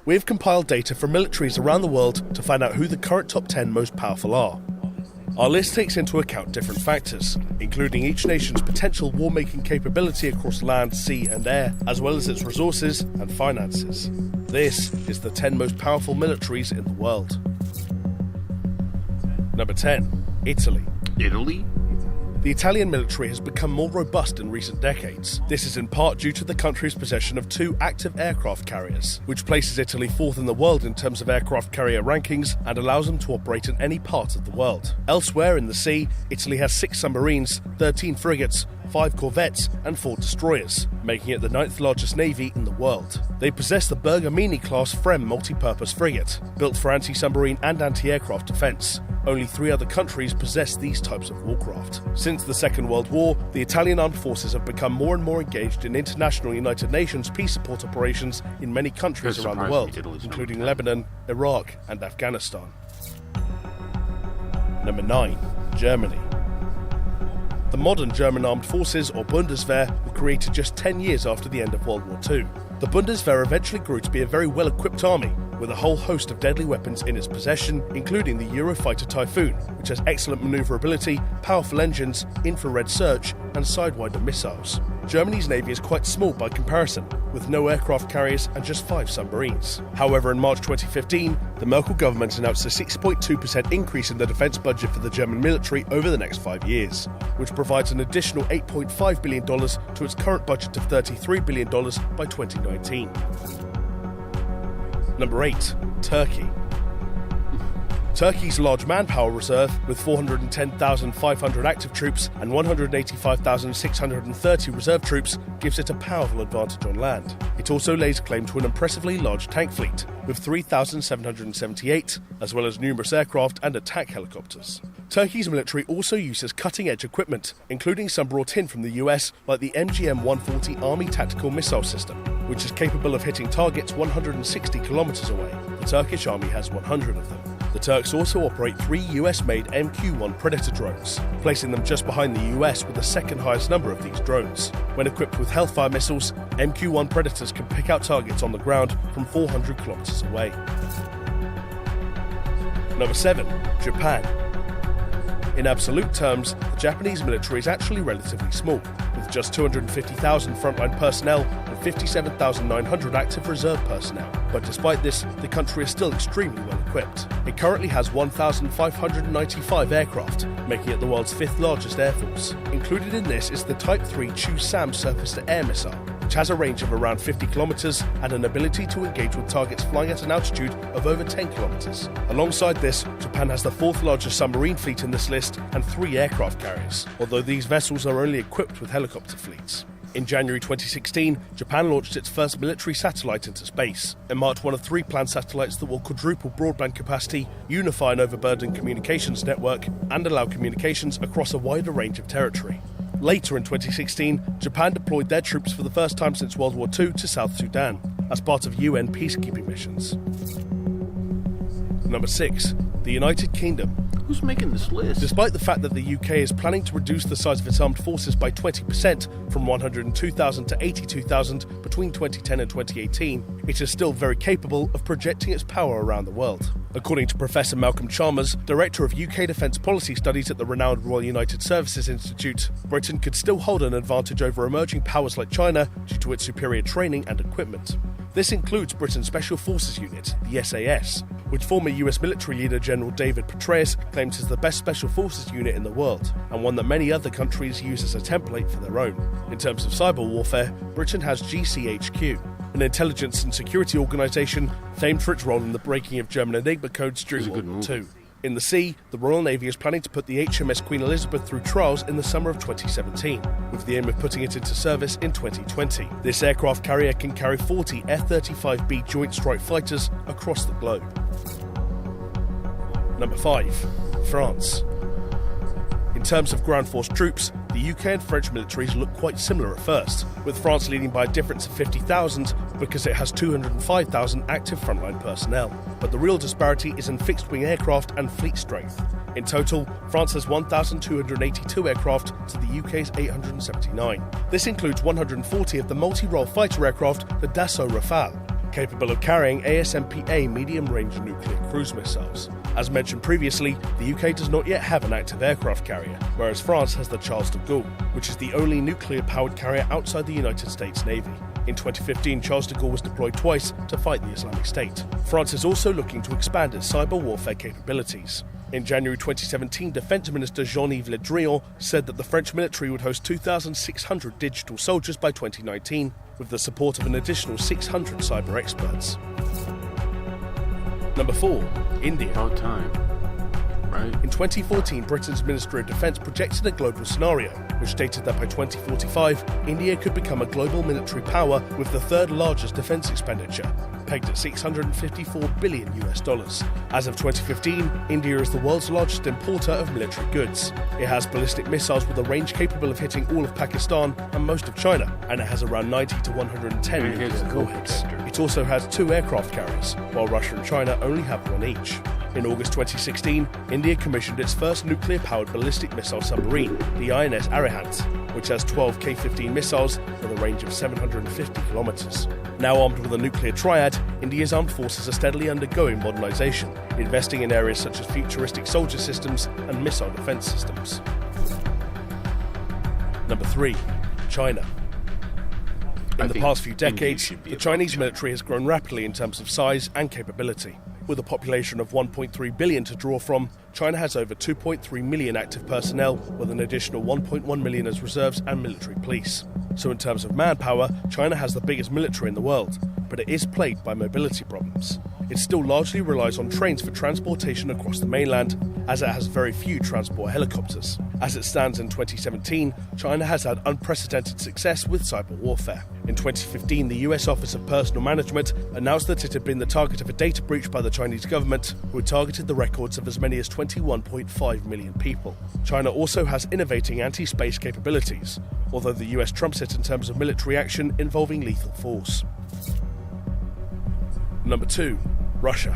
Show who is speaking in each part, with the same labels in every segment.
Speaker 1: We've compiled data from militaries around the world to find out who the current top 10 most powerful are. Our list takes into account different factors, including each nation's potential war-making capability across land, sea and air, as well as its resources and finances. This is the 10 most powerful militaries in the world. Number 10. Italy.
Speaker 2: Italy?
Speaker 1: The Italian military has become more robust in recent decades. This is in part due to the country's possession of 2 active aircraft carriers, which places Italy 4th in the world in terms of aircraft carrier rankings and allows them to operate in any part of the world. Elsewhere in the sea, Italy has 6 submarines, 13 frigates, 5 corvettes and 4 destroyers, making it the 9th largest navy in the world. They possess the Bergamini-class Frem multi-purpose frigate, built for anti-submarine and anti-aircraft defence. Only 3 other countries possess these types of warcraft. Since the Second World War, the Italian armed forces have become more and more engaged in international United Nations peace support operations in many countries around the world, including Lebanon, Iraq and Afghanistan. Number 9. Germany. The modern German armed forces, or Bundeswehr, were created just 10 years after the end of World War II. The Bundeswehr eventually grew to be a very well-equipped army, with a whole host of deadly weapons in its possession, including the Eurofighter Typhoon, which has excellent manoeuvrability, powerful engines, infrared search, and sidewinder missiles. Germany's navy is quite small by comparison, with no aircraft carriers and just 5 submarines. However, in March 2015, the Merkel government announced a 6.2% increase in the defence budget for the German military over the next 5 years, which provides an additional $8.5 billion to its current budget of $33 billion by 2019. Number 8. Turkey. Turkey's large manpower reserve, with 410,500 active troops and 185,630 reserve troops, gives it a powerful advantage on land. It also lays claim to an impressively large tank fleet, with 3,778, as well as numerous aircraft and attack helicopters. Turkey's military also uses cutting-edge equipment, including some brought in from the US, like the MGM-140 Army Tactical Missile System, which is capable of hitting targets 160 kilometers away. The Turkish army has 100 of them. The Turks also operate 3 US-made MQ-1 Predator drones, placing them just behind the US with the second highest number of these drones. When equipped with Hellfire missiles, MQ-1 Predators can pick out targets on the ground from 400 kilometers away. Number 7. Japan. In absolute terms, the Japanese military is actually relatively small, with just 250,000 frontline personnel and 57,900 active reserve personnel. But despite this, the country is still extremely well equipped. It currently has 1,595 aircraft, making it the world's 5th largest air force. Included in this is the Type 3 Chu-Sam surface-to-air missile, which has a range of around 50 kilometers and an ability to engage with targets flying at an altitude of over 10 kilometers. Alongside this, Japan has the 4th largest submarine fleet in this list and 3 aircraft carriers, although these vessels are only equipped with helicopter fleets. In January 2016, Japan launched its first military satellite into space. It marked one of 3 planned satellites that will quadruple broadband capacity, unify an overburdened communications network, and allow communications across a wider range of territory. Later in 2016, Japan deployed their troops for the first time since World War II to South Sudan, as part of UN peacekeeping missions. Number 6. The United Kingdom.
Speaker 2: Who's making this list?
Speaker 1: Despite the fact that the UK is planning to reduce the size of its armed forces by 20% from 102,000 to 82,000 between 2010 and 2018, it is still very capable of projecting its power around the world. According to Professor Malcolm Chalmers, Director of UK Defence Policy Studies at the renowned Royal United Services Institute, Britain could still hold an advantage over emerging powers like China due to its superior training and equipment. This includes Britain's Special Forces Unit, the SAS, which former US military leader General David Petraeus claims is the best special forces unit in the world, and one that many other countries use as a template for their own. In terms of cyber warfare, Britain has GCHQ, an intelligence and security organisation famed for its role in the breaking of German Enigma codes during World War II. In the sea, the Royal Navy is planning to put the HMS Queen Elizabeth through trials in the summer of 2017, with the aim of putting it into service in 2020. This aircraft carrier can carry 40 F-35B Joint Strike Fighters across the globe. Number 5. France. In terms of ground force troops, the UK and French militaries look quite similar at first, with France leading by a difference of 50,000 because it has 205,000 active frontline personnel. But the real disparity is in fixed-wing aircraft and fleet strength. In total, France has 1,282 aircraft to the UK's 879. This includes 140 of the multi-role fighter aircraft, the Dassault Rafale, capable of carrying ASMPA medium-range nuclear cruise missiles. As mentioned previously, the UK does not yet have an active aircraft carrier, whereas France has the Charles de Gaulle, which is the only nuclear-powered carrier outside the United States Navy. In 2015, Charles de Gaulle was deployed twice to fight the Islamic State. France is also looking to expand its cyber warfare capabilities. In January 2017, Defense Minister Jean-Yves Le Drian said that the French military would host 2,600 digital soldiers by 2019, with the support of an additional 600 cyber experts. Number 4. India.
Speaker 2: About time. Right?
Speaker 1: In 2014, Britain's Ministry of Defence projected a global scenario, which stated that by 2045, India could become a global military power with the third largest defence expenditure, pegged at $654 billion. As of 2015, India is the world's largest importer of military goods. It has ballistic missiles with a range capable of hitting all of Pakistan and most of China, and it has around 90 to 110 nuclear warheads. It also has 2 aircraft carriers, while Russia and China only have 1 each. In August 2016, India commissioned its first nuclear-powered ballistic missile submarine, the INS Arihant, which has 12 K-15 missiles with a range of 750 kilometers. Now armed with a nuclear triad, India's armed forces are steadily undergoing modernization, investing in areas such as futuristic soldier systems and missile defense systems. Number 3. China. In the past few decades, the Chinese military has grown rapidly in terms of size and capability. With a population of 1.3 billion to draw from, China has over 2.3 million active personnel, with an additional 1.1 million as reserves and military police. So in terms of manpower, China has the biggest military in the world, but it is plagued by mobility problems. It still largely relies on trains for transportation across the mainland, as it has very few transport helicopters. As it stands in 2017, China has had unprecedented success with cyber warfare. In 2015, the US Office of Personnel Management announced that it had been the target of a data breach by the Chinese government, who had targeted the records of as many as 21.5 million people. China also has innovating anti-space capabilities, although the US trumps it in terms of military action involving lethal force. Number 2. Russia.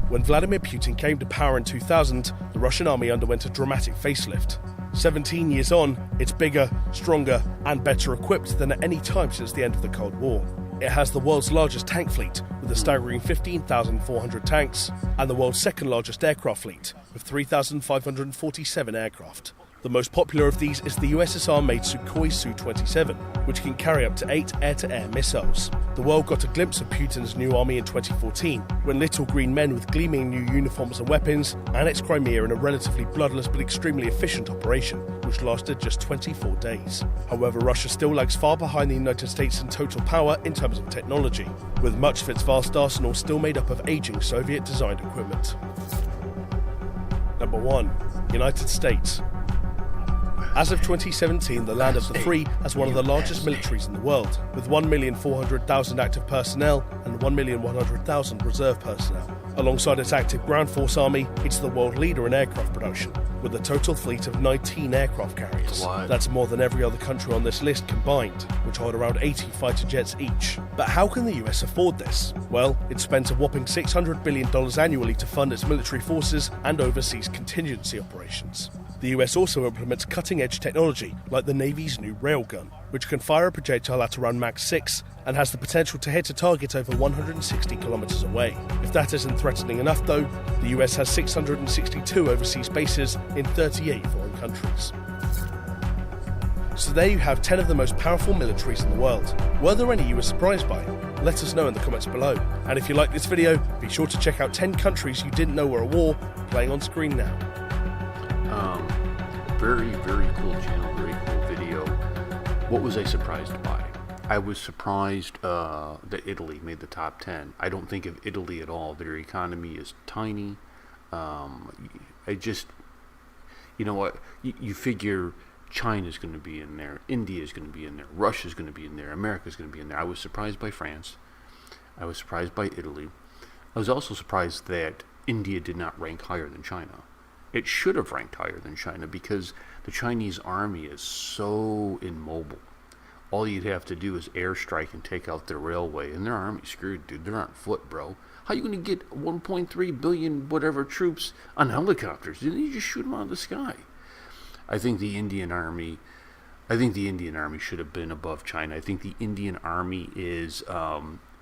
Speaker 1: When Vladimir Putin came to power in 2000, the Russian army underwent a dramatic facelift. 17 years on, it's bigger, stronger, and better equipped than at any time since the end of the Cold War. It has the world's largest tank fleet, with a staggering 15,400 tanks, and the world's second largest aircraft fleet, with 3,547 aircraft. The most popular of these is the USSR-made Sukhoi Su-27, which can carry up to 8 air-to-air missiles. The world got a glimpse of Putin's new army in 2014, when little green men with gleaming new uniforms and weapons annexed Crimea in a relatively bloodless but extremely efficient operation, which lasted just 24 days. However, Russia still lags far behind the United States in total power in terms of technology, with much of its vast arsenal still made up of aging Soviet-designed equipment. Number 1. United States. As of 2017, the Land of the Free has one of the largest militaries in the world, with 1,400,000 active personnel and 1,100,000 reserve personnel. Alongside its active ground force army, it's the world leader in aircraft production, with a total fleet of 19 aircraft carriers. That's more than every other country on this list combined, which hold around 80 fighter jets each. But how can the US afford this? Well, it spends a whopping $600 billion annually to fund its military forces and overseas contingency operations. The US also implements cutting-edge technology, like the Navy's new railgun, which can fire a projectile at around Mach 6 and has the potential to hit a target over 160 kilometers away. If that isn't threatening enough, though, the US has 662 overseas bases in 38 foreign countries. So there you have 10 of the most powerful militaries in the world. Were there any you were surprised by? Let us know in the comments below. And if you like this video, be sure to check out 10 countries you didn't know were at war, playing on screen now.
Speaker 2: Very, very cool channel, very cool video. What was I surprised by? I was surprised that Italy made the top 10. I don't think of Italy at all. Their economy is tiny. I just, you know what, you figure China's going to be in there, India's going to be in there, Russia's going to be in there, America's going to be in there. I was surprised by France. I was surprised by Italy. I was also surprised that India did not rank higher than China. It should have ranked higher than China because the Chinese army is so immobile. All you'd have to do is airstrike and take out their railway, and their army's screwed, dude. They're on foot, bro. How you going to get 1.3 billion whatever troops on helicopters? Didn't you just shoot them out of the sky? I think the Indian army should have been above China. I think the Indian army is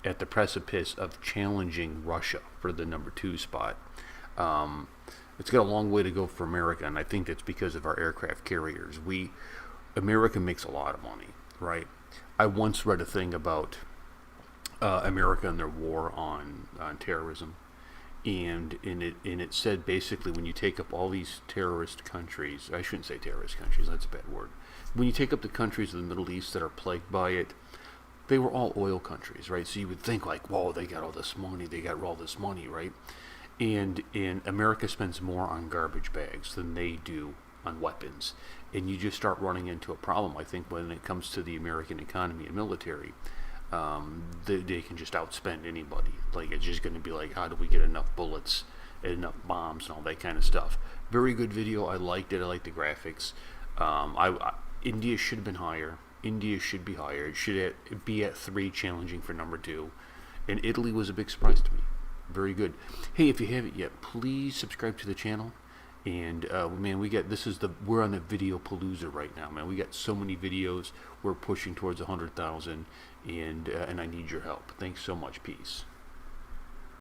Speaker 2: at the precipice of challenging Russia for the number 2 spot. It's got a long way to go for America, and I think that's because of our aircraft carriers. America makes a lot of money, right? I once read a thing about America and their war on terrorism, and it said basically when you take up all these terrorist countries, I shouldn't say terrorist countries, that's a bad word. When you take up the countries of the Middle East that are plagued by it, they were all oil countries, right? So you would think like, whoa, they got all this money, right? And America spends more on garbage bags than they do on weapons. And you just start running into a problem, I think, when it comes to the American economy and military. They can just outspend anybody. Like, it's just going to be like, how do we get enough bullets and enough bombs and all that kind of stuff. Very good video. I liked it. I liked the graphics. India should have been higher. India should be higher. It should be at 3, challenging for number 2. And Italy was a big surprise to me. Very good. Hey, if you haven't yet, please subscribe to the channel. And man, we're on the video palooza right now, man. We got so many videos. We're pushing towards 100,000, and I need your help. Thanks so much. Peace.